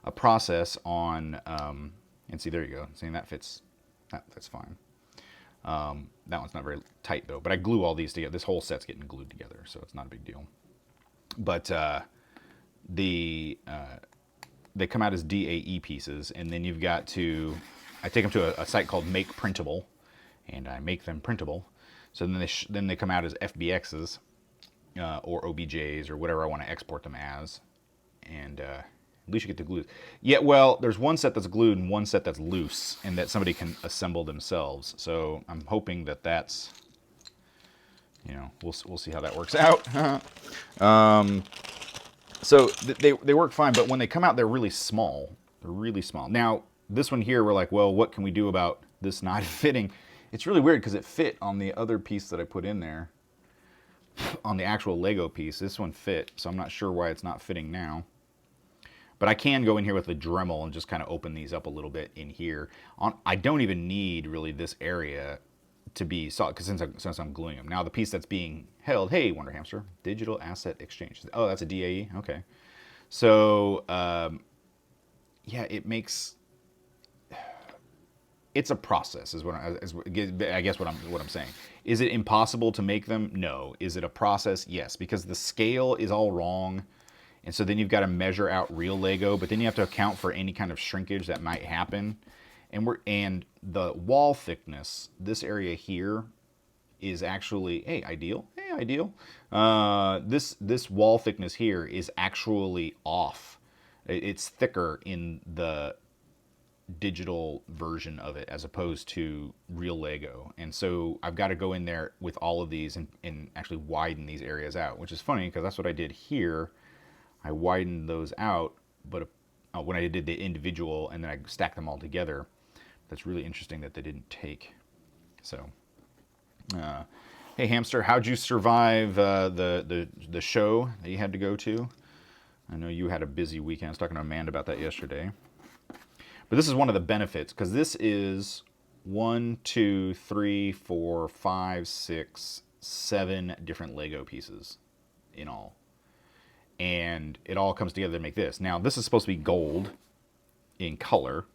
a process on, and see, there you go. Seeing that fits, that's fine. That one's not very tight though, but I glue all these together. This whole set's getting glued together, so it's not a big deal. But the they come out as DAE pieces, and then you've got to, I take them to a site called Make Printable, and I make them printable. So then they come out as FBXs or OBJs or whatever I want to export them as, and at least you get to glue. Yeah, well, there's one set that's glued and one set that's loose, and that somebody can assemble themselves. So I'm hoping that that's, we'll see how that works out. So they work fine, but when they come out, they're really small. They're really small. Now, this one here, we're like, well, what can we do about this not fitting? It's really weird because it fit on the other piece that I put in there. On the actual Lego piece, this one fit, so I'm not sure why it's not fitting now. But I can go in here with the Dremel and just kind of open these up a little bit in here. I don't even need really this area to be solid, because since I'm gluing them. Now the piece that's being held, hey, Wonder Hamster, Digital Asset Exchange. Oh, that's a DAE? Okay. So, yeah, it's a process, is I guess what I'm saying. Is it impossible to make them? No. Is it a process? Yes, because the scale is all wrong. And so then you've got to measure out real Lego, but then you have to account for any kind of shrinkage that might happen. And the wall thickness, this area here, is actually, hey, ideal. This wall thickness here is actually off. It's thicker in the digital version of it as opposed to real Lego. And so I've got to go in there with all of these and actually widen these areas out, which is funny because that's what I did here. I widened those out, but when I did the individual and then I stacked them all together, that's really interesting that they didn't take. So, hey Hamster, how'd you survive the show that you had to go to? I know you had a busy weekend. I was talking to Amanda about that yesterday. But this is one of the benefits, because this is 1, 2, 3, 4, 5, 6, 7 different Lego pieces in all. And it all comes together to make this. Now, this is supposed to be gold in color.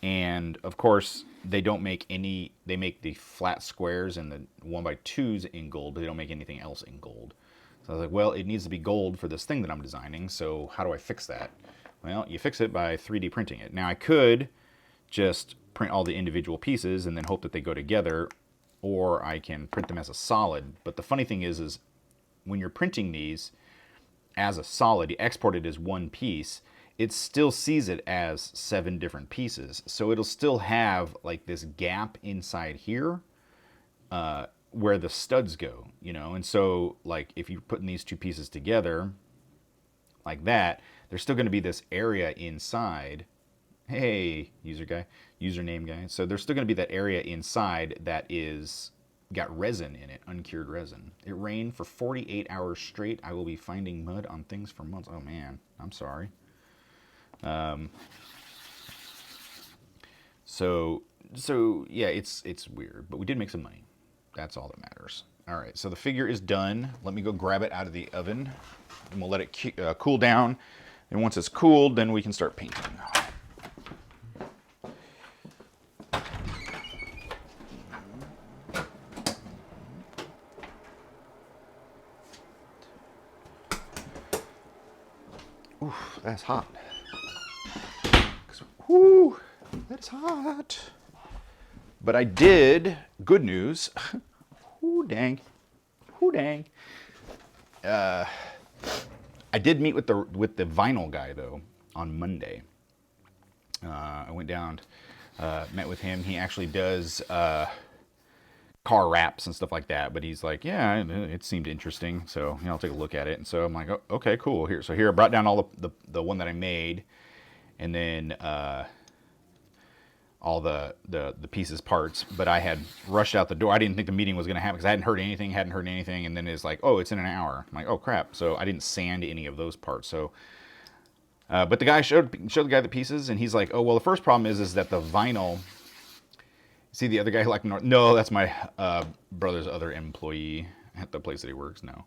And, of course, they don't make any... They make the flat squares and the 1x2s in gold, but they don't make anything else in gold. So I was like, well, it needs to be gold for this thing that I'm designing, so how do I fix that? Well, you fix it by 3D printing it. Now, I could just print all the individual pieces and then hope that they go together, or I can print them as a solid. But the funny thing is when you're printing these as a solid, you export it as one piece, it still sees it as 7 different pieces. So it'll still have like this gap inside here where the studs go, And so, like, if you're putting these two pieces together like that, there's still going to be this area inside. Hey, username guy. So there's still going to be that area inside that is got resin in it, uncured resin. It rained for 48 hours straight. I will be finding mud on things for months. Oh man, I'm sorry. So yeah, it's weird, but we did make some money. That's all that matters. All right, so the figure is done. Let me go grab it out of the oven, and we'll let it cool down. And once it's cooled, then we can start painting. Oof, that's hot. Whoo, that's hot. But I did, good news. Whoo dang. I did meet with the vinyl guy though on Monday. I went down, met with him. He actually does car wraps and stuff like that. But he's like, yeah, it seemed interesting, so I'll take a look at it. And so I'm like, oh, okay, cool. Here, I brought down all the one that I made, and then all the pieces, parts, but I had rushed out the door. I didn't think the meeting was going to happen because I hadn't heard anything, and then it's like, oh, it's in an hour. I'm like, oh crap. So I didn't sand any of those parts. So, but the guy showed the guy the pieces, and he's like, oh, well, the first problem is that the vinyl, see the other guy, like, no, that's my brother's other employee at the place that he works now.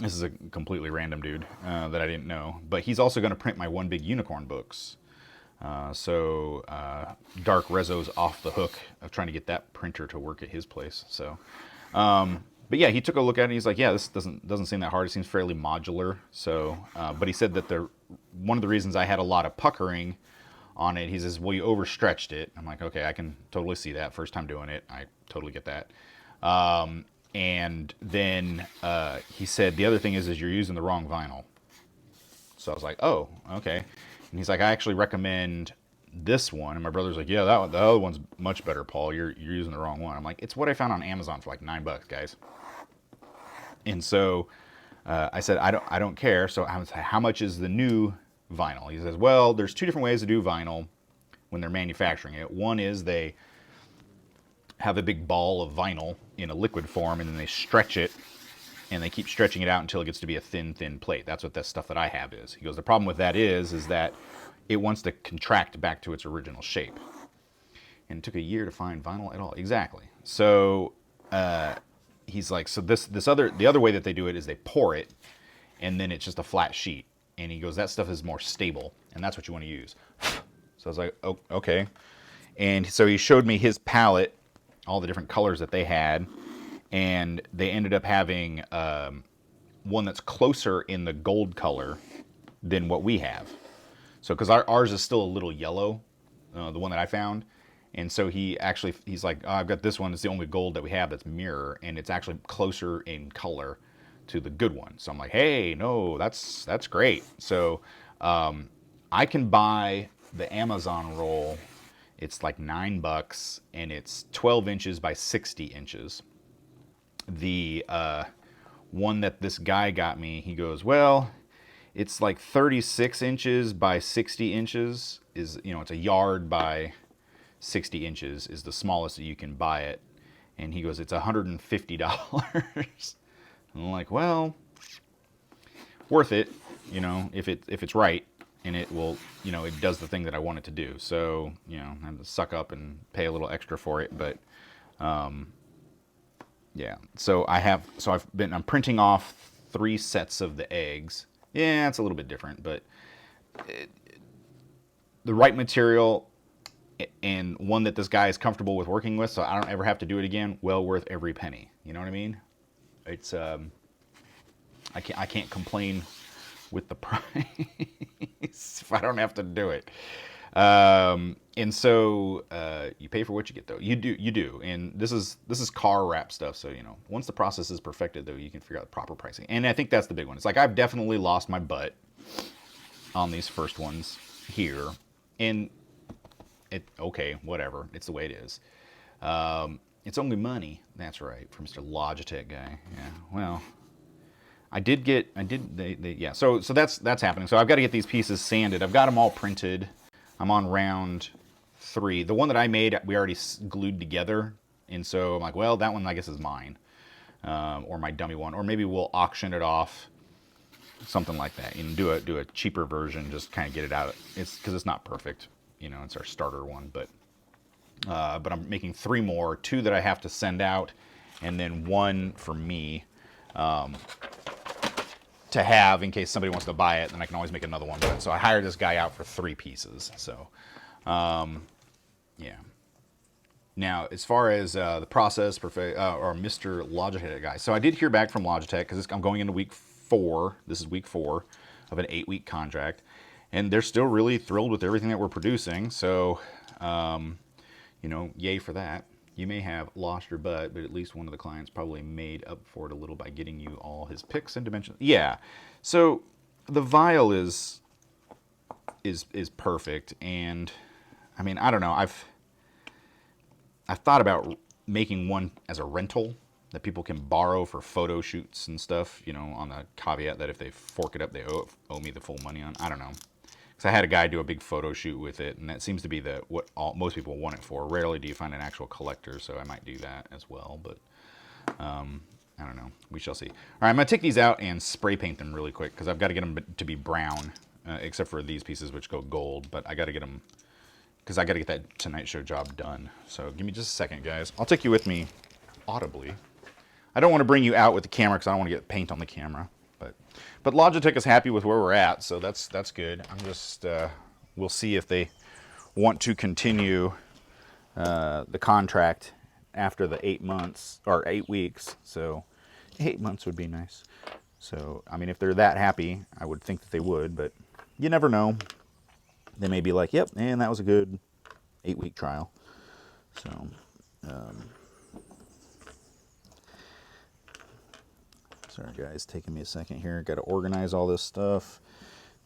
This is a completely random dude that I didn't know, but he's also going to print my One Big Unicorn books. Dark Rezo's off the hook of trying to get that printer to work at his place. So, but yeah, he took a look at it. And he's like, yeah, this doesn't seem that hard. It seems fairly modular. So, but he said that one of the reasons I had a lot of puckering on it, he says, well, you overstretched it. I'm like, okay, I can totally see that. First time doing it, I totally get that. And then he said the other thing is you're using the wrong vinyl. So I was like, oh, okay. And he's like, I actually recommend this one. And my brother's like, yeah, the other one's much better, Paul. You're using the wrong one. I'm like, it's what I found on Amazon for like $9, guys. And so I said, I don't care. So I was like, how much is the new vinyl? He says, well, there's two different ways to do vinyl when they're manufacturing it. One is they have a big ball of vinyl in a liquid form, and then they stretch it, and they keep stretching it out until it gets to be a thin plate. That's what that stuff that I have is. He goes, the problem with that is that it wants to contract back to its original shape. And it took a year to find vinyl at all. Exactly. So he's like, so the other way that they do it is they pour it, and then it's just a flat sheet. And he goes, that stuff is more stable, and that's what you want to use. So I was like, oh, okay. And so he showed me his palette, all the different colors that they had, and they ended up having one that's closer in the gold color than what we have. So, because ours is still a little yellow, the one that I found, and so he's like, oh, I've got this one. It's the only gold that we have that's mirror, and it's actually closer in color to the good one. So I'm like, hey, no, that's great. So I can buy the Amazon roll. It's like $9, and it's 12 inches by 60 inches. The one that this guy got me, he goes, well, it's like 36 inches by 60 inches. It's a yard by 60 inches is the smallest that you can buy it. And he goes, it's $150. I'm like, well, worth it, if it's right, and it will, it does the thing that I want it to do. So, I have to suck up and pay a little extra for it, but, yeah. So I'm printing off 3 sets of the eggs. Yeah, it's a little bit different, but the right material and one that this guy is comfortable with working with, so I don't ever have to do it again. Well worth every penny. You know what I mean? It's I can't complain with the price if I don't have to do it. And so you pay for what you get, though. You do. And this is car wrap stuff. So once the process is perfected, though, you can figure out the proper pricing. And I think that's the big one. It's like I've definitely lost my butt on these first ones here, and okay, whatever. It's the way it is. It's only money. That's right, for Mr. Logitech guy. Yeah. Well, yeah. So that's happening. So I've got to get these pieces sanded. I've got them all printed. I'm on round 3. The one that I made, we already glued together, and so I'm like, well, that one I guess is mine, or my dummy one, or maybe we'll auction it off, something like that, and do a cheaper version, just kind of get it out. It's because it's not perfect, it's our starter one, but I'm making 3 more, 2 that I have to send out, and then 1 for me to have in case somebody wants to buy it, then I can always make another one. So I hired this guy out for 3 pieces. So, yeah. Now, as far as the process, or Mr. Logitech guy. So I did hear back from Logitech because I'm going into week 4. This is week 4 of an 8-week contract. And they're still really thrilled with everything that we're producing. So, yay for that. You may have lost your butt, but at least one of the clients probably made up for it a little by getting you all his picks and dimensions. Yeah. So the vial is perfect, and I mean, I don't know. I've thought about making one as a rental that people can borrow for photo shoots and stuff, on the caveat that if they fork it up, they owe me the full money on. I don't know. Because I had a guy do a big photo shoot with it, and that seems to be what most people want it for. Rarely do you find an actual collector, so I might do that as well. But I don't know. We shall see. All right, I'm going to take these out and spray paint them really quick because I've got to get them to be brown, except for these pieces which go gold. But I got to get them because I got to get that Tonight Show job done. So give me just a second, guys. I'll take you with me audibly. I don't want to bring you out with the camera because I don't want to get paint on the camera. But Logitech is happy with where we're at, so that's good. I'm just we'll see if they want to continue the contract after the 8 months or 8 weeks. So 8 months would be nice. So I mean, if they're that happy, I would think that they would, but you never know. They may be like, yep, and that was a good 8-week trial. So sorry guys, taking me a second here. Got to organize all this stuff.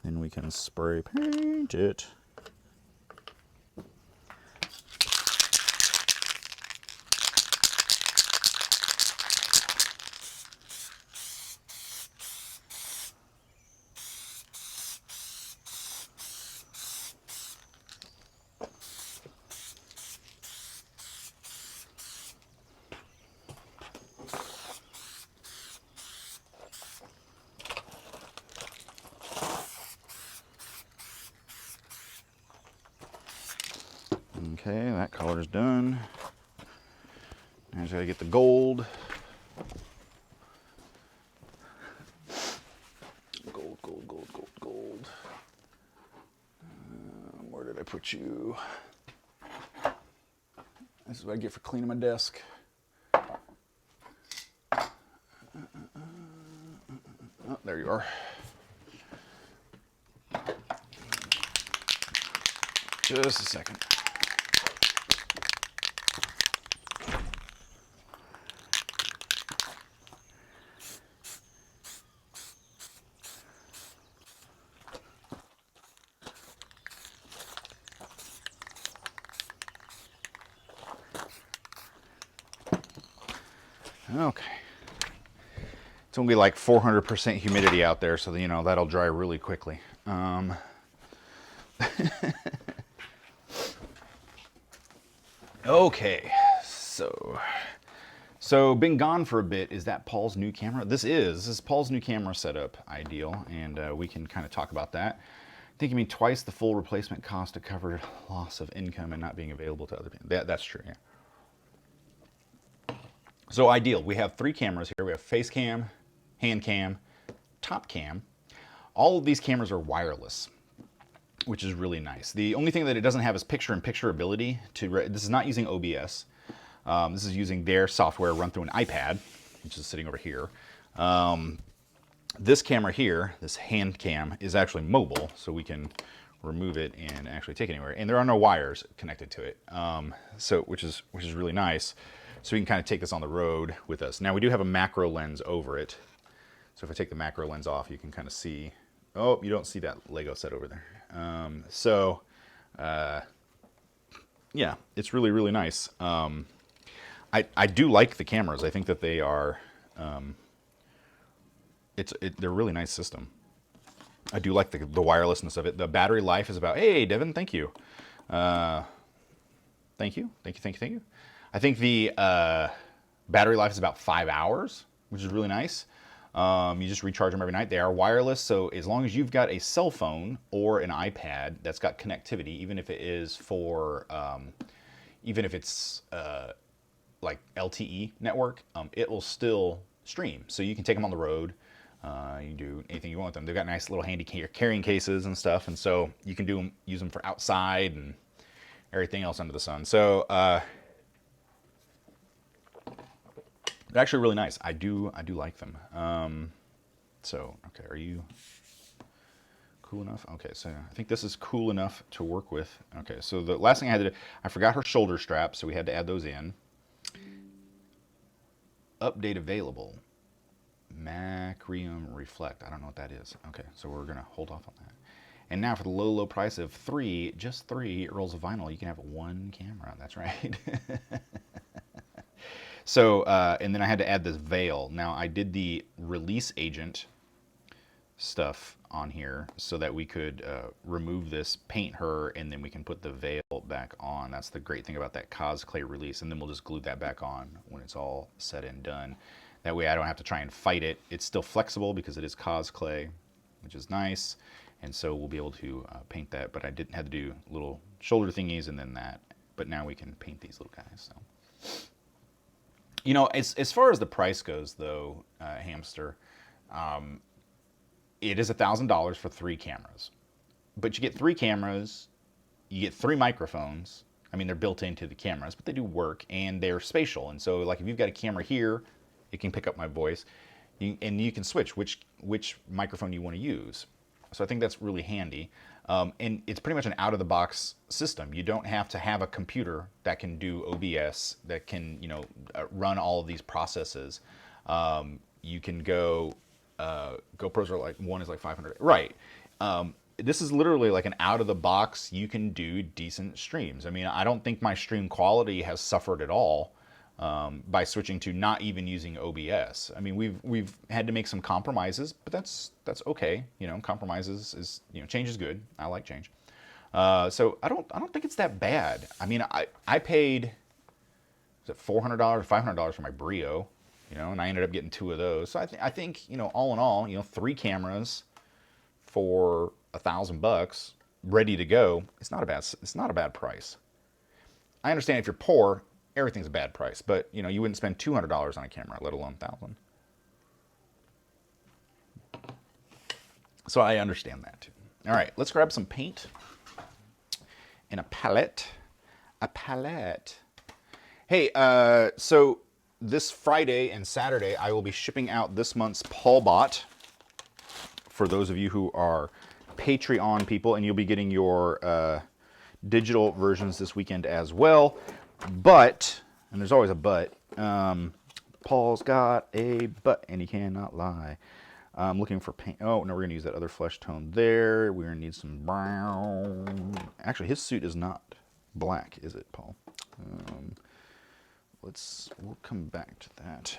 Then we can spray paint it. Okay, that color's done. Now I just gotta get the gold. Gold, gold, gold, gold, gold. Where did I put you? This is what I get for cleaning my desk. Oh, there you are. Just a second. Okay. It's only like 400% humidity out there, so you know that'll dry really quickly. Okay, so been gone for a bit. Is that Paul's new camera? This is Paul's new camera setup ideal, and we can kind of talk about that. I think you mean twice the full replacement cost to cover loss of income and not being available to other people. That's true, yeah. So ideal, we have 3 cameras here. We have face cam, hand cam, top cam. All of these cameras are wireless, which is really nice. The only thing that it doesn't have is picture-in-picture ability. This is not using OBS. This is using their software run through an iPad, which is sitting over here. This camera here, this hand cam, is actually mobile, so we can remove it and actually take it anywhere. And there are no wires connected to it, which is really nice. So we can kind of take this on the road with us. Now we do have a macro lens over it. So if I take the macro lens off, you can kind of see. Oh, you don't see that Lego set over there. Yeah, it's really, really nice. I do like the cameras. I think that they are, they're a really nice system. I do like the wirelessness of it. The battery life is about, hey, Devin, thank you. Thank you. I think the battery life is about 5 hours, which is really nice. You just recharge them every night. They are wireless, so as long as you've got a cell phone or an iPad that's got connectivity, even if it is for, even if it's like LTE network, it will still stream. So you can take them on the road. You can do anything you want with them. They've got nice little handy carrying cases and stuff, and so you can use them for outside and everything else under the sun. So they're actually really nice. I do like them. So okay, are you cool enough? Okay, so I think this is cool enough to work with. Okay, so the last thing I had to do, I forgot her shoulder straps, so we had to add those in. Update available. Macrium Reflect. I don't know what that is. Okay, so we're gonna hold off on that. And now for the low price of just three rolls of vinyl, you can have 1 camera. That's right. So, and then I had to add this veil. Now I did the release agent stuff on here so that we could remove this, paint her, and then we can put the veil back on. That's the great thing about that cosplay release. And then we'll just glue that back on when it's all said and done. That way I don't have to try and fight it. It's still flexible because it is cosplay, which is nice. And so we'll be able to paint that, but I didn't have to do little shoulder thingies and then that. But now we can paint these little guys. So, you know, as far as the price goes, though, Hamster, It is $1,000 for 3 cameras, but you get 3 cameras, you get 3 microphones. I mean, they're built into the cameras, but they do work, and they're spatial. And so, like, if you've got a camera here, it can pick up my voice, and you can switch which microphone you want to use. So I think that's really handy. And it's pretty much an out-of-the-box system. You don't have to have a computer that can do OBS, that can, run all of these processes. You can go, GoPros are like, one is like 500, right. This is literally like an out-of-the-box, you can do decent streams. I mean, I don't think my stream quality has suffered at all by switching to not even using OBS. I mean, we've had to make some compromises, but that's okay. Compromises is, change is good. I like change. So I don't think it's that bad. I mean, I paid, was it $400 or $500 for my Brio, and I ended up getting 2 of those. So I think all in all, 3 cameras for $1,000 ready to go. It's not a bad price. I understand if you're poor, everything's a bad price, but you wouldn't spend $200 on a camera, let alone $1,000. So I understand that too. All right, let's grab some paint and a palette. Hey, so this Friday and Saturday, I will be shipping out this month's Paul Bot for those of you who are Patreon people, and you'll be getting your digital versions this weekend as well. But, and there's always a but, Paul's got a but, and he cannot lie. I'm looking for paint. Oh, no, we're going to use that other flesh tone there. We're going to need some brown. Actually, his suit is not black, is it, Paul? We'll come back to that.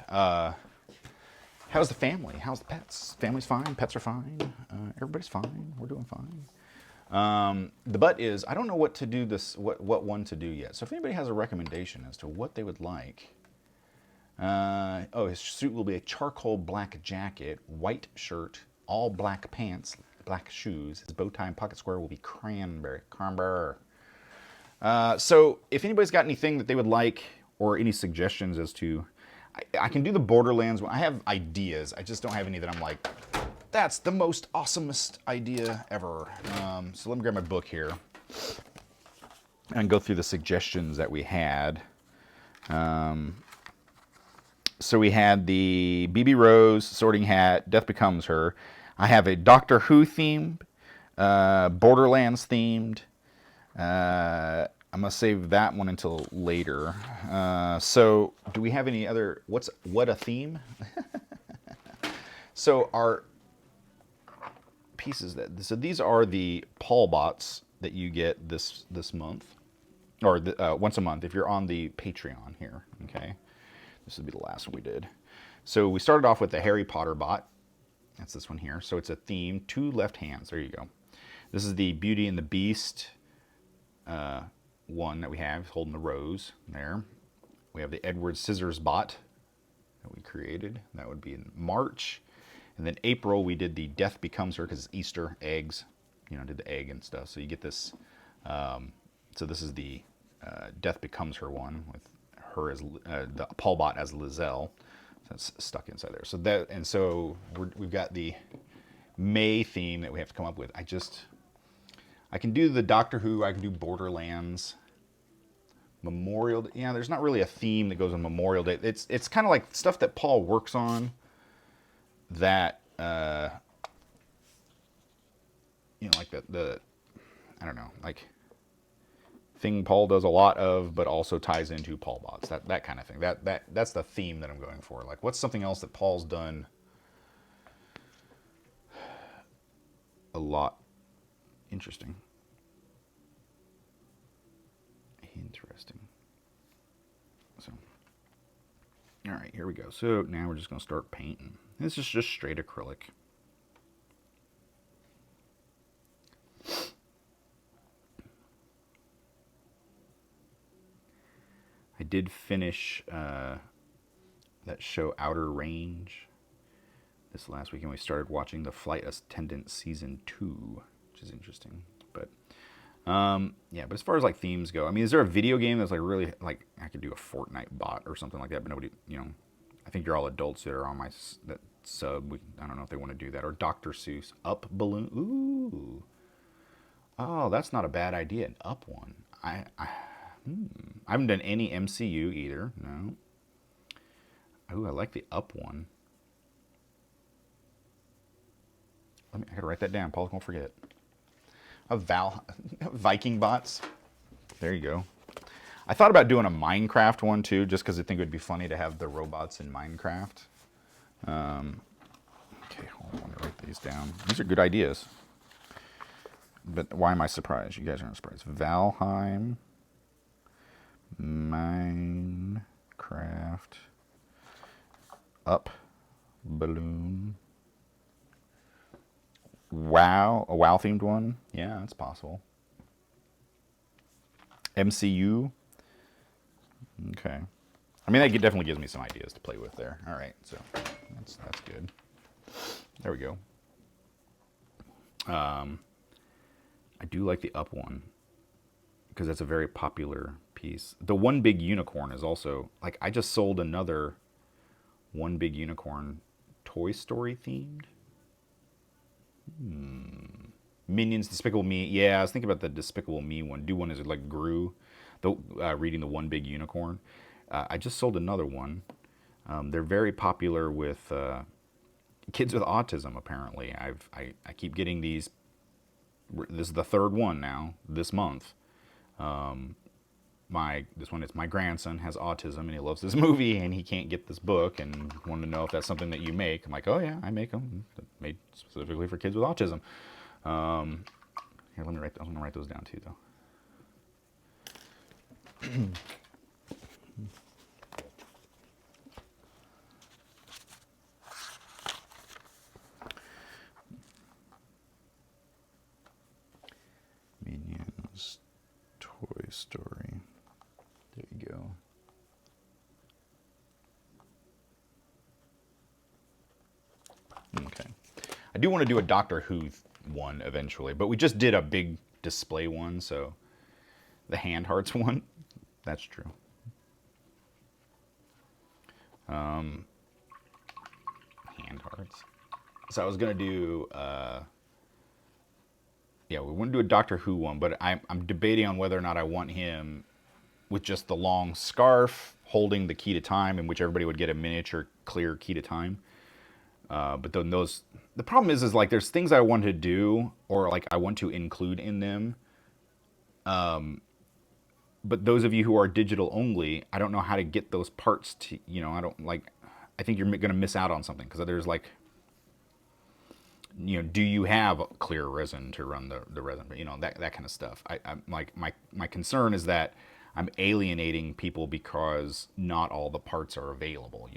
How's the family? How's the pets? Family's fine. Pets are fine. Everybody's fine. We're doing fine. The but is, I don't know what to do what one to do yet. So if anybody has a recommendation as to what they would like. His suit will be a charcoal black jacket, white shirt, all black pants, black shoes. His bow tie and pocket square will be cranberry. So if anybody's got anything that they would like or any suggestions as to, I can do the Borderlands one. I have ideas. I just don't have any that I'm like, that's the most awesomest idea ever. So let me grab my book here and go through the suggestions that we had. So we had the BB Rose sorting hat, Death Becomes Her. I have a Doctor Who themed, Borderlands themed. I'm gonna save that one until later. So do we have any other, what a theme? So our pieces so these are the Paul bots that you get this month, or once a month if you're on the Patreon here, okay? This would be the last one we did. So we started off with the Harry Potter bot. That's this one here. So it's a theme, 2 left hands. There you go. This is the Beauty and the Beast one that we have, holding the rose there. We have the Edward Scissors bot that we created. That would be in March. And then April, we did the Death Becomes Her, because it's Easter, eggs. Did the egg and stuff. So you get this. So this is the Death Becomes Her one with her as the Paul bot as Lizelle. So that's stuck inside there. So we've got the May theme that we have to come up with. I can do the Doctor Who. I can do Borderlands. Memorial Day. Yeah, there's not really a theme that goes on Memorial Day. It's kind of like stuff that Paul works on that, like the I don't know, like thing Paul does a lot of, but also ties into Paul bots. That kind of thing. That's the theme that I'm going for. Like, what's something else that Paul's done a lot? Interesting. So, all right, here we go. So now we're just going to start painting. This is just straight acrylic. I did finish that show Outer Range this last weekend. We started watching The Flight Attendant Season 2, which is interesting. But yeah, but as far as like themes go, I mean, is there a video game that's like really, like, I could do a Fortnite bot or something like that, but nobody, I think you're all adults that are on that sub. I don't know if they want to do that. Or Dr. Seuss. Up balloon. Ooh. Oh, that's not a bad idea. An up one. I haven't done any MCU either. No. Ooh, I like the up one. I gotta write that down. Paul won't forget. Viking bots. There you go. I thought about doing a Minecraft one too, just because I think it would be funny to have the robots in Minecraft. Okay, hold on, let me write these down. These are good ideas. But why am I surprised? You guys aren't surprised. Valheim, Minecraft, up, balloon. WoW, a WoW themed one? Yeah, that's possible. MCU. Okay. I mean, that definitely gives me some ideas to play with there. All right, so that's good. There we go. I do like the up one because that's a very popular piece. The One Big Unicorn is also, like, I just sold another One Big Unicorn Toy Story themed. Minions, Despicable Me. Yeah, I was thinking about the Despicable Me one. Do one is like Gru, reading the One Big Unicorn. I just sold another one. They're very popular with kids with autism. Apparently, I keep getting these. This is the third one now this month. This one is my grandson has autism and he loves this movie and he can't get this book and wanted to know if that's something that you make. I'm like, oh yeah, I make them. Made specifically for kids with autism. Here, let me write. I'm gonna write those down too, though. Minions, Toy Story. There you go. Okay. I do want to do a Doctor Who one eventually, but we just did a big display one, so the hand hearts one, that's true. Hand hearts. So I was gonna do, yeah, we want to do a Doctor Who one, but I'm debating on whether or not I want him with just the long scarf holding the key to time, in which everybody would get a miniature clear key to time. But then the problem is like there's things I want to do or like I want to include in them. But those of you who are digital only, I don't know how to get those parts to, I think you're going to miss out on something because there's like, do you have clear resin to run the resin? That kind of stuff. I'm like, my concern is that I'm alienating people because not all the parts are available,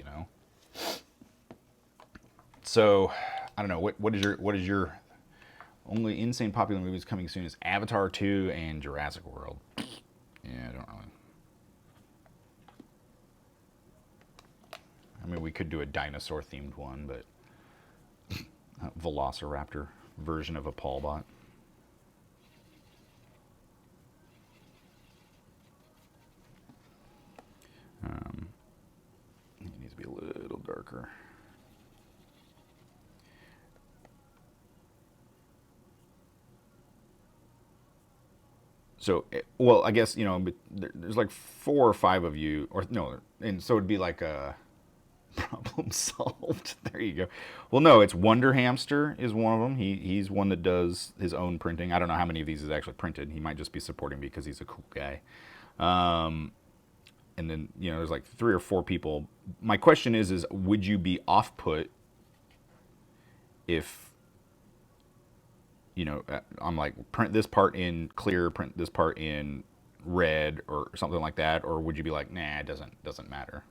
So, I don't know. What is your only insane popular movies coming soon is Avatar 2 and Jurassic World. Yeah, I don't really. I mean, we could do a dinosaur themed one, but a Velociraptor version of a Paulbot. It needs to be a little darker. So, well, I guess, there's like 4 or 5 of you, or no, and so it'd be like a problem solved. There you go. Well, no, it's Wonder Hamster is one of them. He's one that does his own printing. I don't know how many of these is actually printed. He might just be supporting me because he's a cool guy. And then, there's like 3 or 4 people. My question is would you be off-put if, I'm like, print this part in clear, print this part in red or something like that? Or would you be like, nah, it doesn't matter?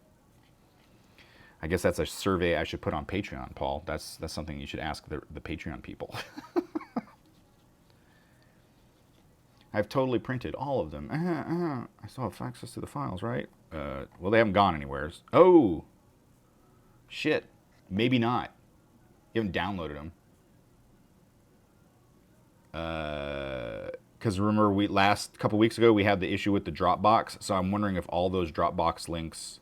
I guess that's a survey I should put on Patreon, Paul. That's something you should ask the Patreon people. I've totally printed all of them. I still have access to the files, right? Well, they haven't gone anywhere. Oh, shit. Maybe not. You haven't downloaded them. Because remember, last couple weeks ago we had the issue with the Dropbox, so I'm wondering if all those Dropbox links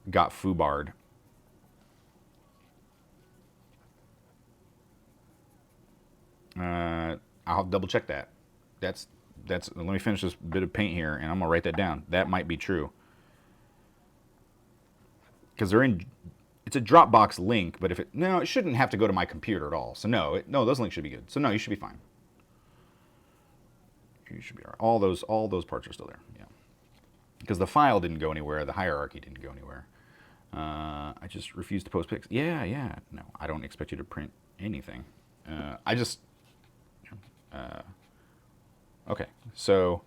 got foobarred. I'll double check that. That's let me finish this bit of paint here, and I'm gonna write that down. That might be true because they're in. It's a Dropbox link, but if it no, it shouldn't have to go to my computer at all. So no, those links should be good. So no, you should be fine. You should be all right. All those parts are still there. Yeah, because the file didn't go anywhere. The hierarchy didn't go anywhere. I just refuse to post pics. Yeah. No, I don't expect you to print anything. I just. Okay, so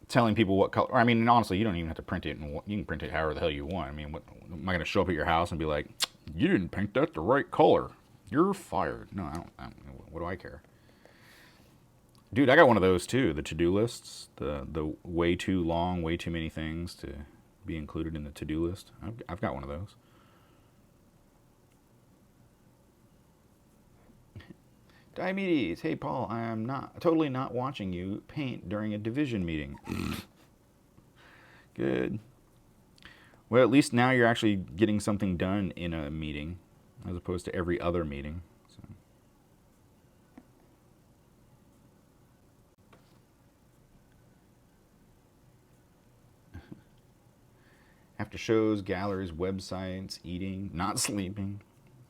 telling people what color. I mean, honestly, you don't even have to print it, and you can print it however the hell you want. I mean, what, am I going to show up at your house and be like, "You didn't paint that the right color. You're fired." No, I don't. What do I care? Dude, I got one of those too. The to-do lists, the way too long, way too many things to be included in the to-do list. I've got one of those. Diabetes. Hey, Paul, I am totally not watching you paint during a division meeting. Good. Well, at least now you're actually getting something done in a meeting, as opposed to every other meeting. So. After shows, galleries, websites, eating, not sleeping.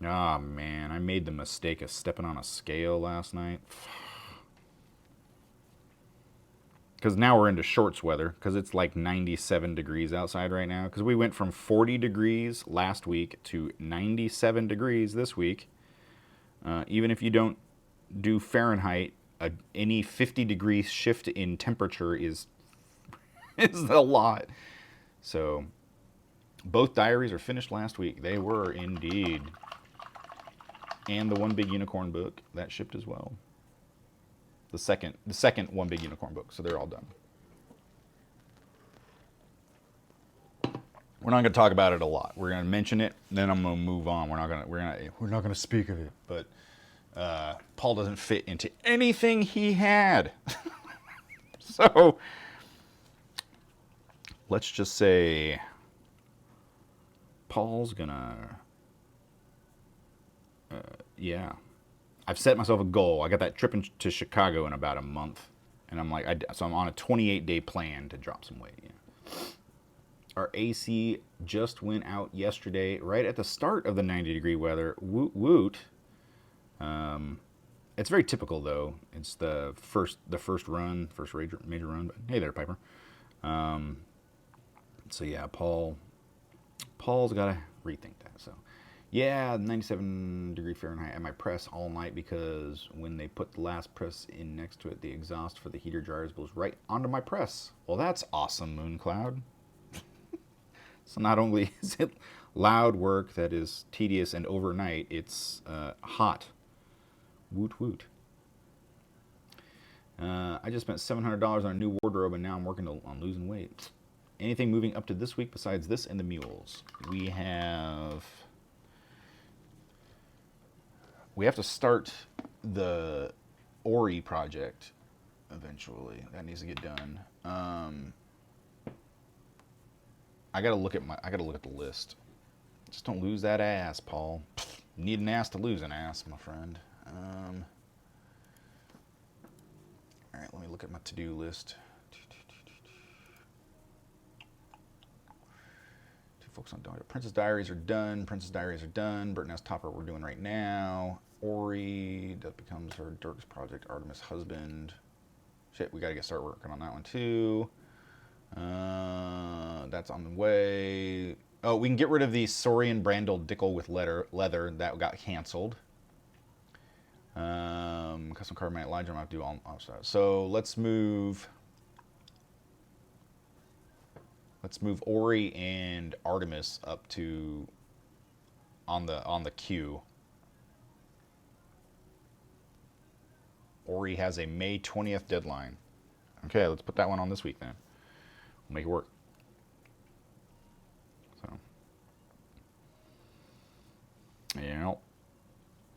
Oh man, I made the mistake of stepping on a scale last night. Because now we're into shorts weather, because it's like 97 degrees outside right now. Because we went from 40 degrees last week to 97 degrees this week. Even if you don't do Fahrenheit, any 50 degree shift in temperature is a lot. So both diaries are finished last week. They were indeed. And the One Big Unicorn book, that shipped as well. The second One Big Unicorn book, so they're all done. We're not going to talk about it a lot. We're going to mention it, then I'm going to move on. We're not going to speak of it. But Paul doesn't fit into anything he had. So let's just say Paul's gonna. Yeah, I've set myself a goal. I got that trip to Chicago in about a month, and I'm like, so I'm on a 28-day plan to drop some weight. Yeah. Our AC just went out yesterday, right at the start of the 90-degree weather. Woot woot. It's very typical though. It's the first major run. But hey there, Piper. So yeah, Paul's got to rethink that. So. Yeah, 97 degree Fahrenheit at my press all night because when they put the last press in next to it, the exhaust for the heater dryers blows right onto my press. Well, that's awesome, Mooncloud. So not only is it loud work that is tedious and overnight, it's hot. Woot woot. I just spent $700 on a new wardrobe and now I'm working on losing weight. Anything moving up to this week besides this and the mules? We have to start the Ori project eventually. That needs to get done. I gotta look at the list. Just don't lose that ass, Paul. You need an ass to lose an ass, my friend. All right, let me look at my to-do list. Folks on Princess Diaries are done. Burton Topper we're doing right now. Ori, that becomes her Dirk's project. Artemis Husband. Shit, we gotta start working on that one too. That's on the way. Oh, we can get rid of the Saurian Brandel Dickel with leather that got canceled. Custom card man Elijah, I'm gonna have to do all outside. So let's move Ori and Artemis up to on the queue. Ori has a May 20th deadline. Okay, let's put that one on this week then. We'll make it work. So, yeah,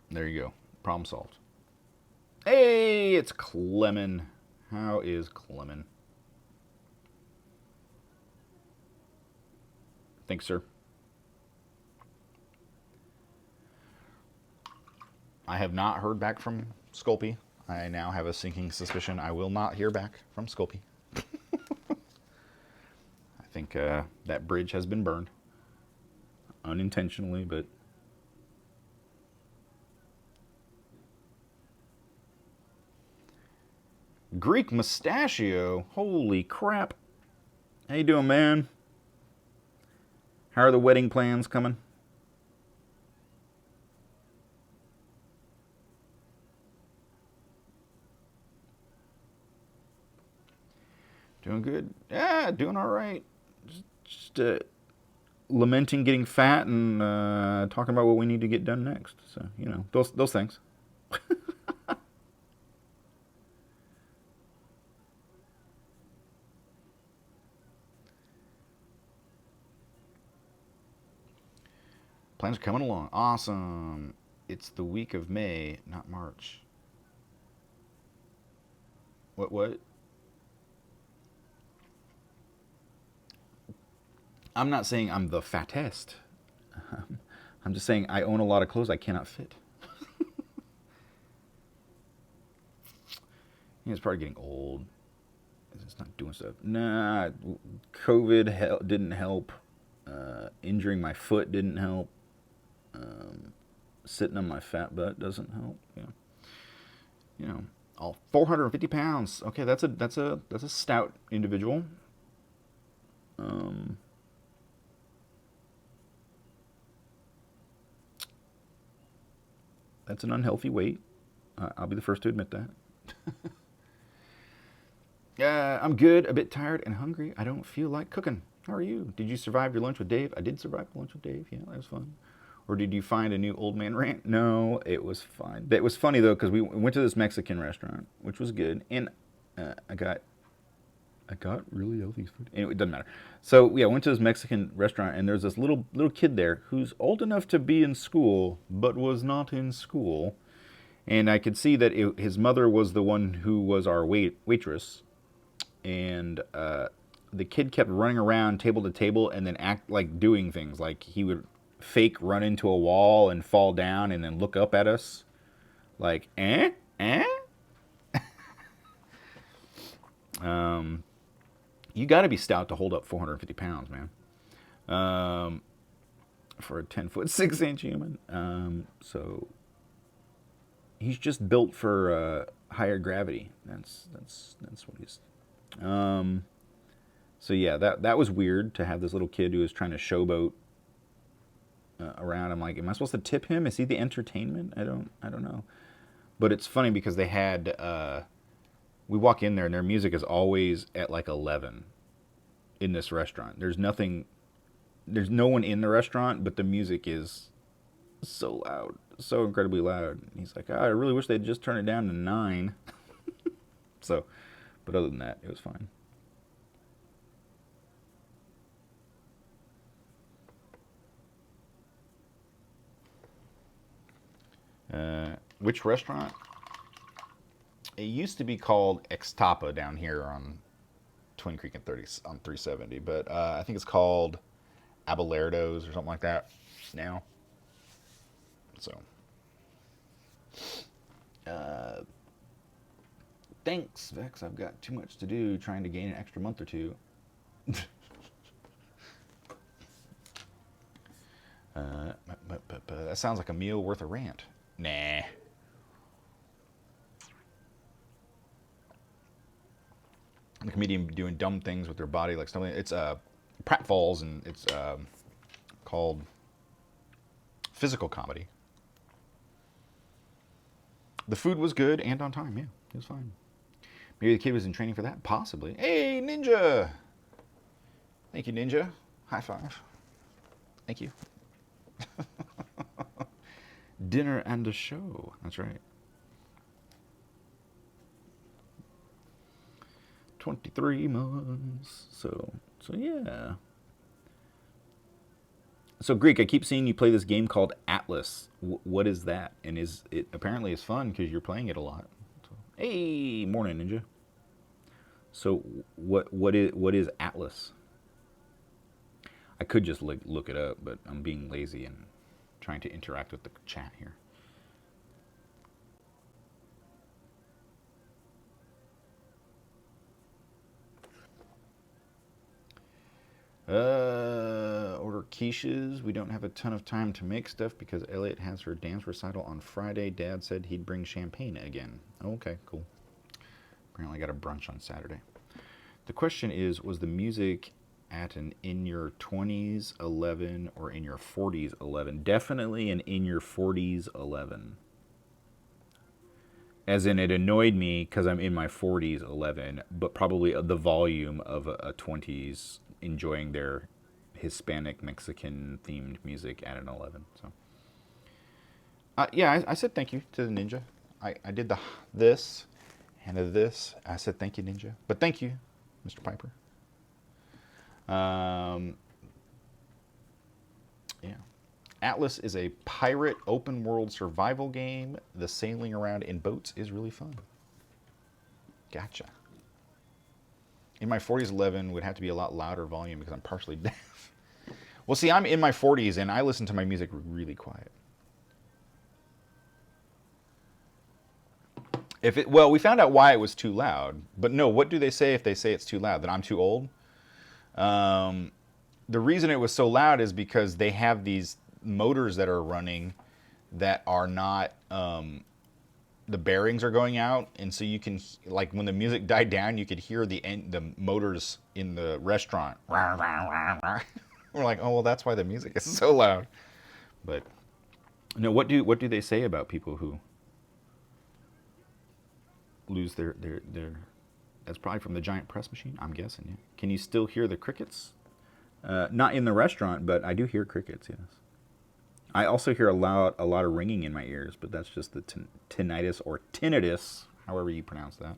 there you go. Problem solved. Hey, it's Clemen. How is Clemen? Thanks, sir. I have not heard back from Sculpey. I now have a sinking suspicion I will not hear back from Sculpey. I think that bridge has been burned. Unintentionally, but... Greek Mustachio? Holy crap. How you doing, man? How are the wedding plans coming? Doing good? Yeah, doing all right. Just lamenting getting fat and talking about what we need to get done next. So, you know, those things. Plans are coming along. Awesome. It's the week of May, not March. What? I'm not saying I'm the fattest. I'm just saying I own a lot of clothes I cannot fit. It's probably getting old. It's not doing stuff. Nah, COVID didn't help. Injuring my foot didn't help. Sitting on my fat butt doesn't help. Yeah. You know, all 450 pounds. Okay, that's a stout individual. That's an unhealthy weight. I'll be the first to admit that. I'm good, a bit tired and hungry. I don't feel like cooking. How are you? Did you survive your lunch with Dave? I did survive the lunch with Dave. Yeah, that was fun. Or did you find a new old man rant? No, it was fine. It was funny though because we went to this Mexican restaurant, which was good, and I got really healthy food. Anyway, it doesn't matter. So yeah, I went to this Mexican restaurant, and there's this little kid there who's old enough to be in school, but was not in school, and I could see that his mother was the one who was our waitress, and the kid kept running around table to table and then act like doing things like he would fake run into a wall and fall down and then look up at us like you got to be stout to hold up 450 pounds, man, for a 10'6" human. So he's just built for higher gravity. That's what he's. So yeah, that was weird to have this little kid who was trying to showboat around. I'm like, am I supposed to tip him? Is he the entertainment? I don't know. But it's funny because they had we walk in there and their music is always at like 11 in this restaurant. There's no one in the restaurant, but the music is so loud, so incredibly loud. And he's like, I really wish they'd just turn it down to 9. So, but other than that, it was fine. Which restaurant? It used to be called Extapa down here on Twin Creek and 30 on 370, but I think it's called Abelardo's or something like that now. So, thanks, Vex. I've got too much to do trying to gain an extra month or two. That sounds like a meal worth a rant. Nah. The comedian doing dumb things with their body, like something. It's pratfalls, and it's called physical comedy. The food was good and on time. Yeah, it was fine. Maybe the kid was in training for that. Possibly. Hey, Ninja. Thank you, Ninja. High five. Thank you. Dinner and a show. That's right. 23 months. So yeah. So Greek, I keep seeing you play this game called Atlas. What is that? And is it apparently is fun because you're playing it a lot. So, hey, morning, Ninja. So what is Atlas? I could just look it up, but I'm being lazy and trying to interact with the chat here. Order quiches. We don't have a ton of time to make stuff because Elliot has her dance recital on Friday. Dad said he'd bring champagne again. Okay, cool. Apparently I got a brunch on Saturday. The question is, was the music at an in your 20s 11 or in your 40s 11? Definitely an in your 40s 11. As in, it annoyed me because I'm in my 40s 11, but probably the volume of a 20s enjoying their Hispanic Mexican themed music at an 11. So, yeah, I said thank you to the ninja. I did this and this. I said thank you, ninja. But thank you, Mr. Piper. Yeah. Atlas is a pirate open world survival game. The sailing around in boats is really fun. Gotcha. In my 40s, 11 would have to be a lot louder volume because I'm partially deaf. Well, see, I'm in my 40s and I listen to my music really quiet. Well, we found out why it was too loud. But no, what do they say if they say it's too loud? That I'm too old? The reason it was so loud is because they have these motors that are running that are not, the bearings are going out, and so you can, like, when the music died down, you could hear the motors in the restaurant. We're like, oh well, that's why the music is so loud. But no, what do they say about people who lose their that's probably from the giant press machine, I'm guessing. Yeah. Can you still hear the crickets? Not in the restaurant, but I do hear crickets, yes. I also hear a lot of ringing in my ears, but that's just the tinnitus or tinnitus, however you pronounce that.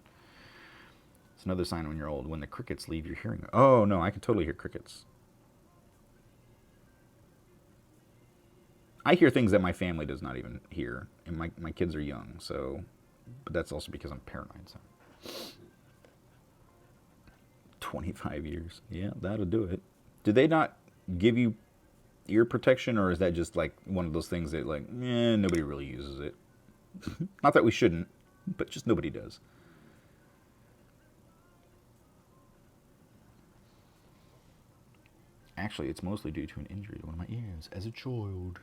It's another sign when you're old, when the crickets leave your hearing. Oh, no, I can totally hear crickets. I hear things that my family does not even hear, and my kids are young, so, but that's also because I'm paranoid, so. 25 years. Yeah, that'll do it. Did they not give you ear protection, or is that just like one of those things that, like, nobody really uses it? Not that we shouldn't, but just nobody does. Actually, it's mostly due to an injury to one of my ears as a child.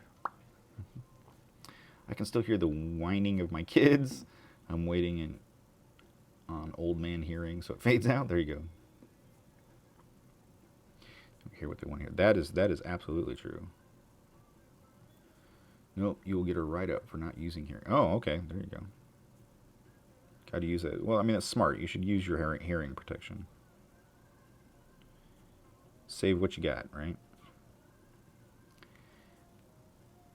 I can still hear the whining of my kids. I'm waiting on old man hearing, so it fades out. There you go. Hear what they want to hear. That is absolutely true. Nope, you will get a write-up for not using hearing. Oh, okay, there you go. Got to use it. Well, I mean, that's smart. You should use your hearing protection. Save what you got, right?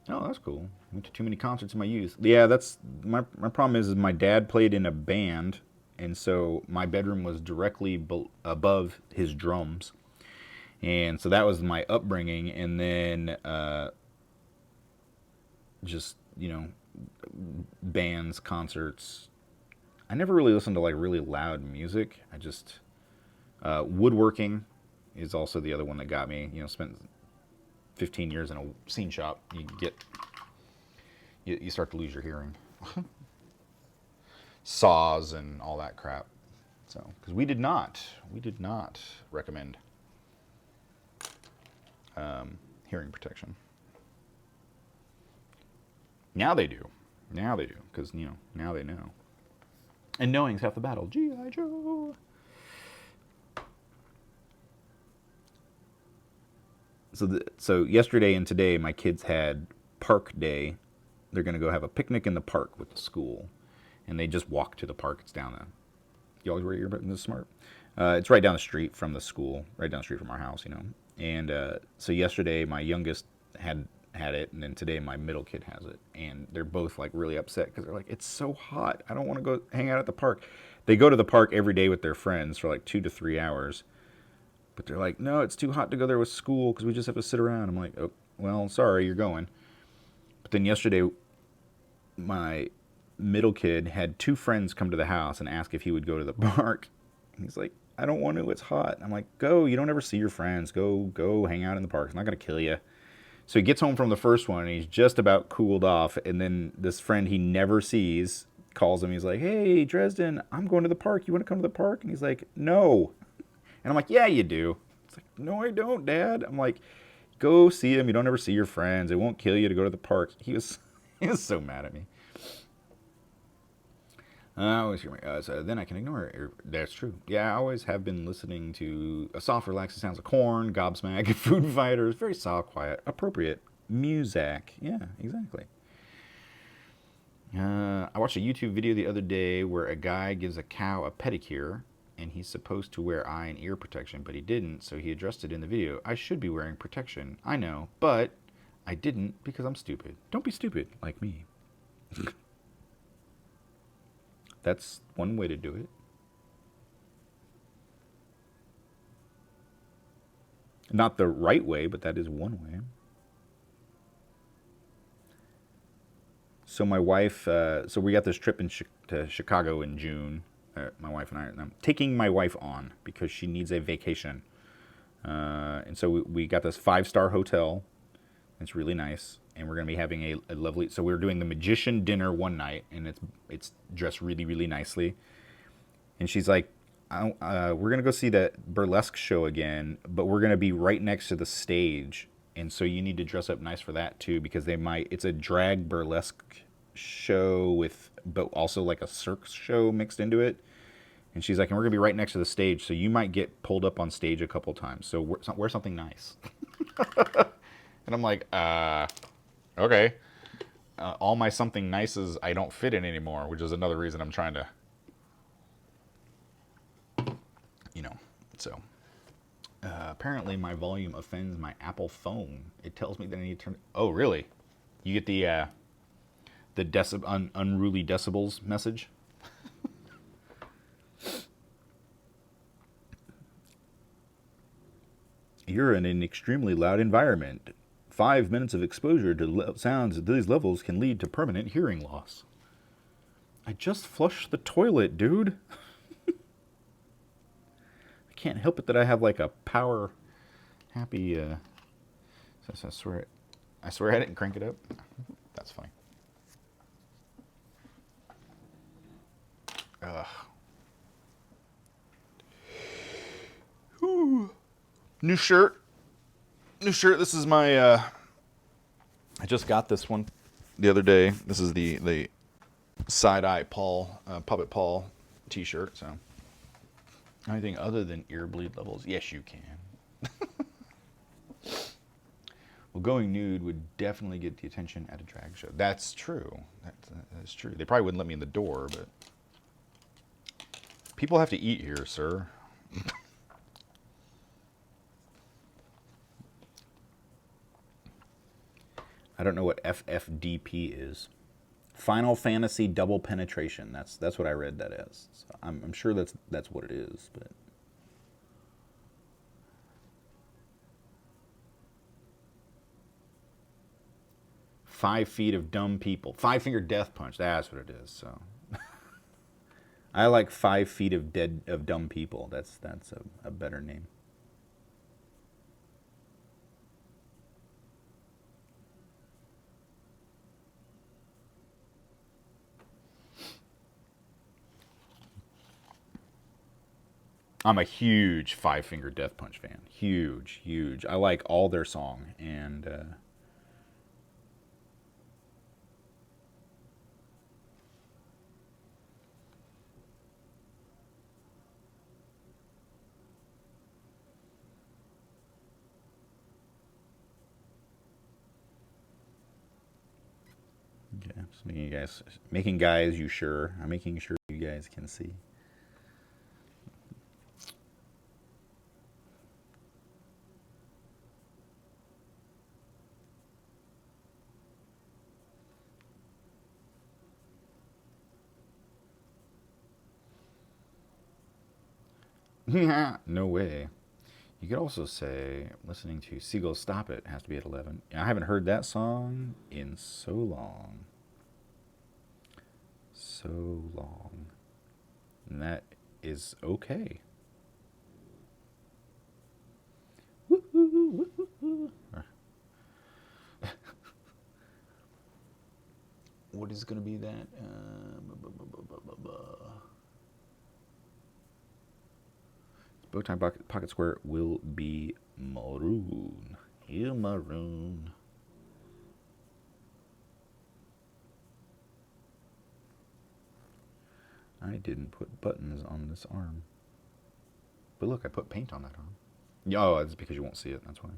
Oh, that's cool. Went to too many concerts in my youth. Yeah, that's my problem is my dad played in a band, and so my bedroom was directly above his drums. And so that was my upbringing, and then just, bands, concerts. I never really listened to, like, really loud music. I just, woodworking is also the other one that got me. Spent 15 years in a scene shop. You start to lose your hearing. Saws and all that crap. So, because we did not recommend hearing protection. Now they do, because now they know. And knowing's half the battle. G.I. Joe. So yesterday and today, my kids had park day. They're gonna go have a picnic in the park with the school, and they just walk to the park. It's down there. You always wear your earbuds. This is smart. It's right down the street from the school, right down the street from our house. And so yesterday my youngest had it, and then today my middle kid has it, and they're both, like, really upset because they're like, it's so hot, I don't want to go hang out at the park. They go to the park every day with their friends for like 2 to 3 hours, but they're like, no, it's too hot to go there with school because we just have to sit around. I'm like, oh, well, sorry, you're going. But then yesterday my middle kid had 2 friends come to the house and ask if he would go to the park, and he's like, I don't want to, it's hot. I'm like, go, you don't ever see your friends. Go hang out in the park. It's not going to kill you. So he gets home from the first one, and he's just about cooled off, and then this friend he never sees calls him. He's like, hey, Dresden, I'm going to the park. You want to come to the park? And he's like, no. And I'm like, yeah, you do. It's like, no, I don't, Dad. I'm like, go see him. You don't ever see your friends. It won't kill you to go to the parks. He was so mad at me. I always hear so then I can ignore it. That's true. Yeah, I always have been listening to a soft, relaxing sounds of Corn, Gobsmack, Food Fighters. Very soft, quiet, appropriate music. Yeah, exactly. I watched a YouTube video the other day where a guy gives a cow a pedicure, and he's supposed to wear eye and ear protection, but he didn't, so he addressed it in the video. I should be wearing protection. I know, but I didn't because I'm stupid. Don't be stupid like me. That's one way to do it. Not the right way, but that is one way. So my wife, so we got this trip to Chicago in June. My wife and I'm taking my wife on because she needs a vacation. And so we got this 5-star hotel. It's really nice. And we're going to be having a lovely, so we're doing the magician dinner one night, and it's dressed really, really nicely. And she's like, we're going to go see that burlesque show again, but we're going to be right next to the stage. And so you need to dress up nice for that too, because it's a drag burlesque show but also like a circus show mixed into it. And she's like, and we're going to be right next to the stage, so you might get pulled up on stage a couple times. So wear something nice. And I'm like, okay. All my something nices I don't fit in anymore, which is another reason I'm trying to, so. Apparently my volume offends my Apple phone. It tells me that I need to turn. Oh, really? You get the unruly decibels message? You're in an extremely loud environment. 5 minutes of exposure to sounds at these levels can lead to permanent hearing loss. I just flushed the toilet, dude. I can't help it that I have like a power happy. So I swear I didn't crank it up. That's funny. Ugh. Whew. New shirt. This is my. I just got this one the other day. This is the side-eye Paul, Puppet Paul T-shirt. So anything other than ear bleed levels? Yes, you can. Well, going nude would definitely get the attention at a drag show. That's true. That's true. They probably wouldn't let me in the door, but people have to eat here, sir. I don't know what FFDP is. Final Fantasy Double Penetration. That's what I read that as. So I'm sure that's what it is, but. "5 feet of dumb people." 5-finger death punch. That's what it is. So. I like 5 feet of dumb people. That's a better name. I'm a huge 5-finger death punch fan. Huge. I like all their song, and yeah, just making guys you sure. I'm making sure you guys can see. No way. You could also say, listening to Seagull Stop It has to be at 11. I haven't heard that song in so long. So long. And that is okay. What is going to be that? Bow tie pocket square will be maroon. You maroon. I didn't put buttons on this arm. But look, I put paint on that arm. Oh, it's because you won't see it, that's why.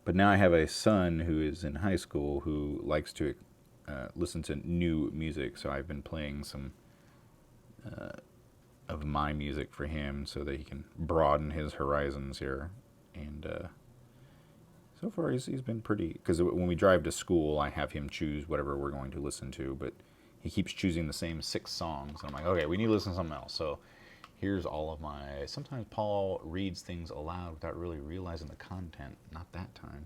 But now I have a son who is in high school who likes to listen to new music, so I've been playing some of my music for him so that he can broaden his horizons here. And so far he's been pretty, because when we drive to school I have him choose whatever we're going to listen to, but he keeps choosing the same 6 songs. And I'm like, okay, we need to listen to something else. So here's all of my, sometimes Paul reads things aloud without really realizing the content. Not that time.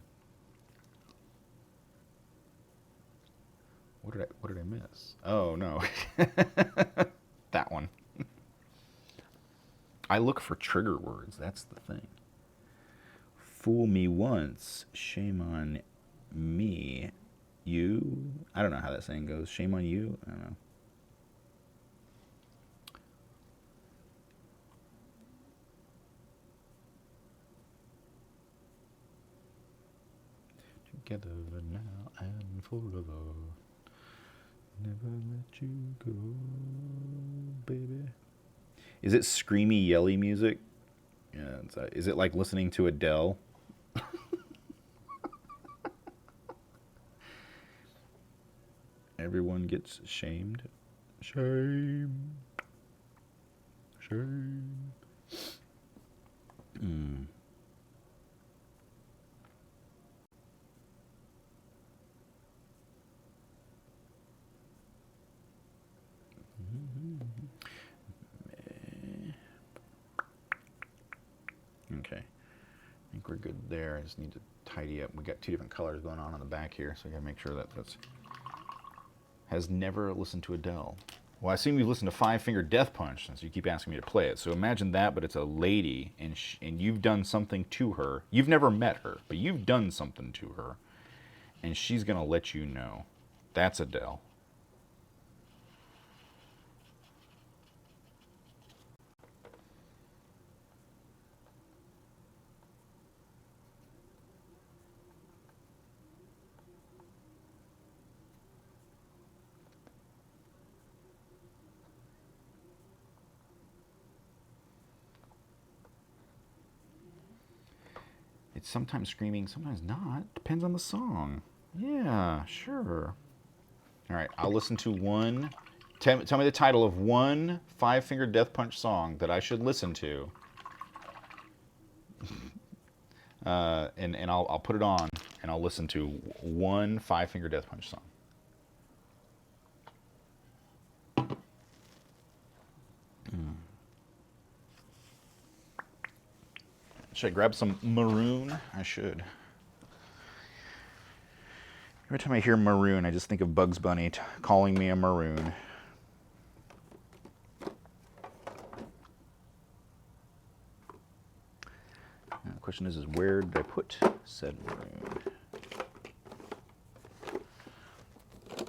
What did I miss? Oh, no. That one. I look for trigger words. That's the thing. Fool me once, shame on me. You? I don't know how that saying goes. Shame on you? I don't know. Together now and forever. Never let you go, baby. Is it screamy, yelly music? Yeah. Is it like listening to Adele? Everyone gets shamed. Shame. Shame. Okay, I think we're good there. I just need to tidy up. We got 2 different colors going on the back here, so I gotta make sure that that's. Has never listened to Adele. Well, I assume you've listened to Five Finger Death Punch since you keep asking me to play it. So imagine that, but it's a lady, and you've done something to her. You've never met her, but you've done something to her, and she's gonna let you know. That's Adele. It's sometimes screaming, sometimes not. Depends on the song. Yeah, sure. All right, I'll listen to one. Tell me the title of one Five Finger Death Punch song that I should listen to. And I'll put it on and I'll listen to one Five Finger Death Punch song. Should I grab some maroon? I should. Every time I hear maroon, I just think of Bugs Bunny calling me a maroon. Now, the question is where did I put said maroon?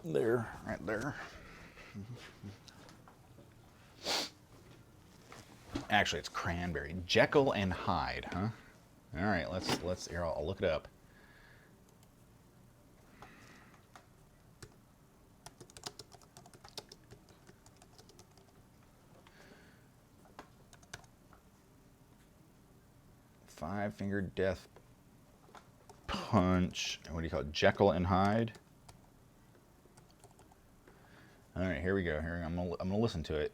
There, right there. Actually, it's cranberry. Jekyll and Hyde, huh? All right, let's here. I'll look it up. Five Finger Death Punch. What do you call it? Jekyll and Hyde. All right, here we go. Here I'm gonna listen to it.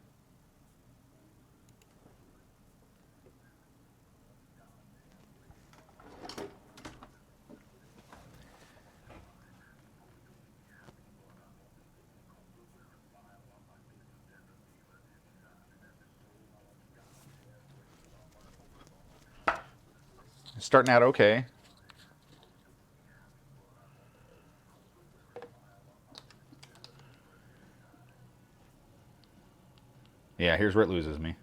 Starting out okay. Yeah, here's where it loses me.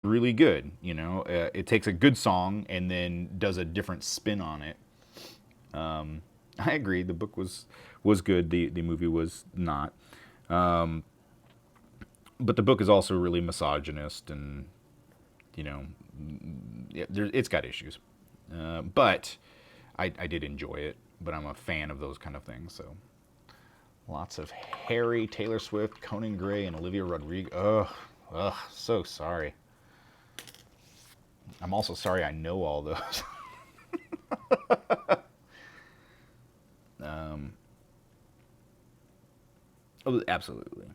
really good. You know, it takes a good song and then does a different spin on it. I agree. The book was good. The movie was not. But the book is also really misogynist, and you know, it's got issues. But I did enjoy it. But I'm a fan of those kind of things. So lots of Harry, Taylor Swift, Conan Gray, and Olivia Rodrigo. Ugh, so sorry. I'm also sorry I know all those. Oh, absolutely.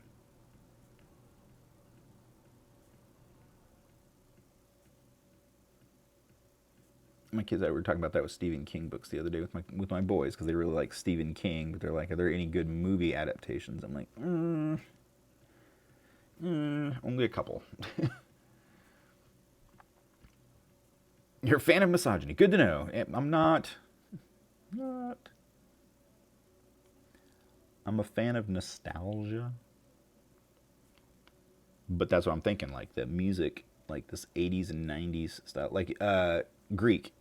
My kids, I were talking about that with Stephen King books the other day with my boys because they really like Stephen King, but they're like, are there any good movie adaptations? I'm like, only a couple. You're a fan of misogyny. Good to know. I'm not. Not. I'm a fan of nostalgia. But that's what I'm thinking. Like the music, like this 80s and 90s style. Like Greek.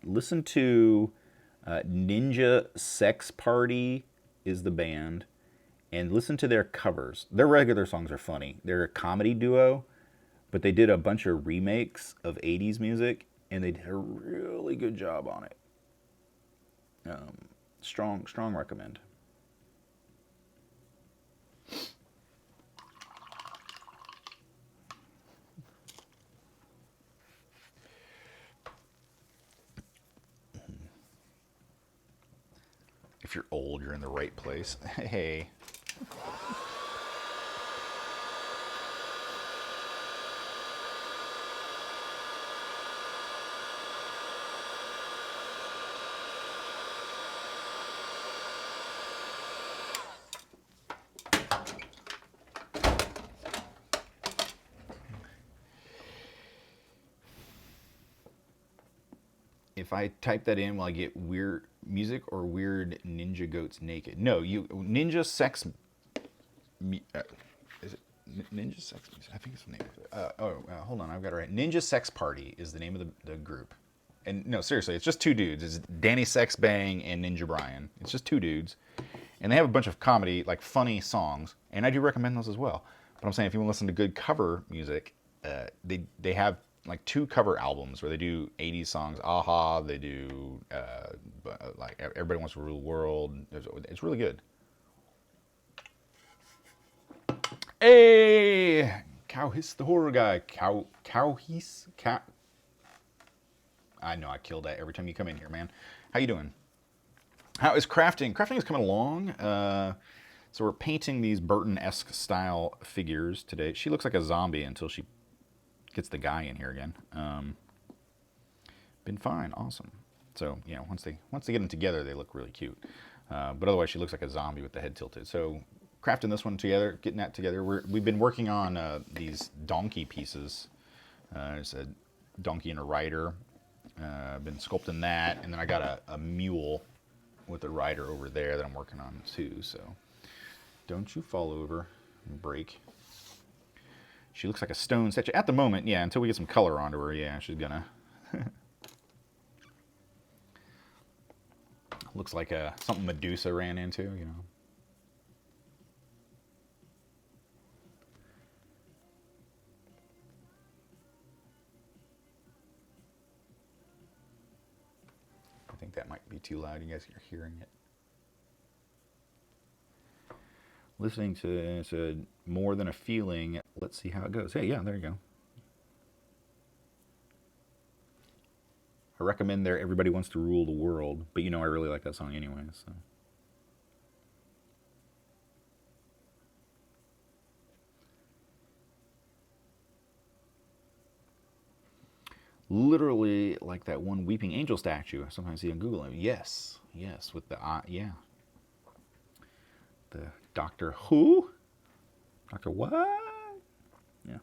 Listen to Ninja Sex Party is the band. And listen to their covers. Their regular songs are funny. They're a comedy duo, but they did a bunch of remakes of 80s music, and they did a really good job on it. Strong recommend. If you're old, you're in the right place. Hey. If I type that in, will I get weird music or weird ninja goats naked? No, you ninja sex. Is it ninja sex music? I think it's the name of it. Hold on, I've got it right. Ninja Sex Party is the name of the group. And no, seriously, it's just two dudes. It's Danny Sex Bang and Ninja Brian. It's just two dudes, and they have a bunch of comedy, like funny songs, and I do recommend those as well. But I'm saying if you want to listen to good cover music, they have like two cover albums where they do 80s songs. Aha, they do like Everybody Wants to Rule the World. It's really good. Hey, Cowhiss the horror guy. Cowhiss. I know I killed that every time you come in here, man. How you doing? How is crafting? Crafting is coming along. So we're painting these Burton-esque style figures today. She looks like a zombie until she gets the guy in here again. Been fine, awesome. So yeah, once they get them together, they look really cute. But otherwise, she looks like a zombie with the head tilted. So crafting this one together, getting that together. We've been working on these donkey pieces. It's a donkey and a rider. I've been sculpting that, and then I got a mule with a rider over there that I'm working on too. So don't you fall over and break. She looks like a stone statue at the moment. Yeah, until we get some color onto her. Yeah, she's gonna. Looks like something Medusa ran into, you know. I think that might be too loud. You guys are hearing it. Listening to it's more than a feeling. Let's see how it goes. Hey, yeah, there you go. I recommend their Everybody Wants to Rule the World, but you know I really like that song anyway, so. Literally like that one Weeping Angel statue I sometimes see on Google. Yes, with the yeah. The Doctor Who? Doctor what? Yeah.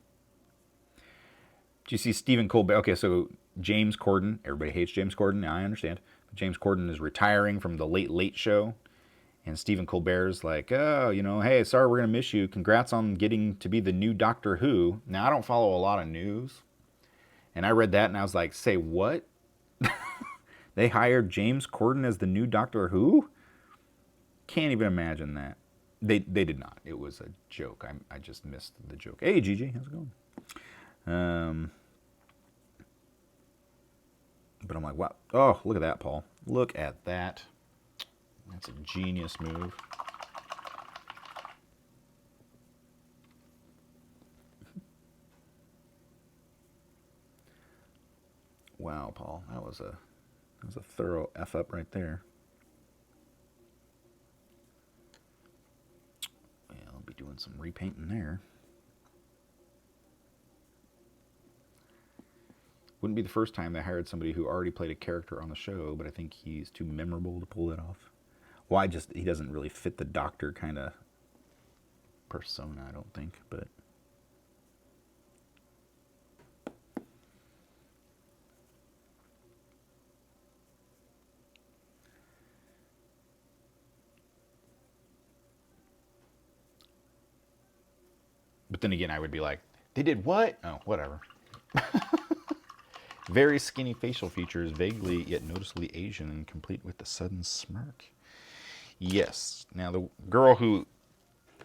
Do you see Stephen Colbert? Okay, so James Corden. Everybody hates James Corden. Now I understand. But James Corden is retiring from the Late Late Show, And Stephen Colbert's like, oh, you know, hey, sorry, we're going to miss you. Congrats on getting to be the new Doctor Who. Now, I don't follow a lot of news. And I read that and I was like, say what? They hired James Corden as the new Doctor Who? Can't even imagine that. They did not. It was a joke. I just missed the joke. Hey, Gigi, how's it going? But I'm like, wow. Oh, look at that, Paul. Look at that. That's a genius move. Wow, Paul. That was a thorough F up right there. Yeah, I'll be doing some repainting there. Wouldn't be the first time they hired somebody who already played a character on the show, but I think he's too memorable to pull it off. Well, he doesn't really fit the Doctor kind of persona, I don't think, but... But then again, I would be like, they did what? Oh, whatever. Very skinny facial features, vaguely yet noticeably Asian and complete with a sudden smirk. Yes. Now, the girl who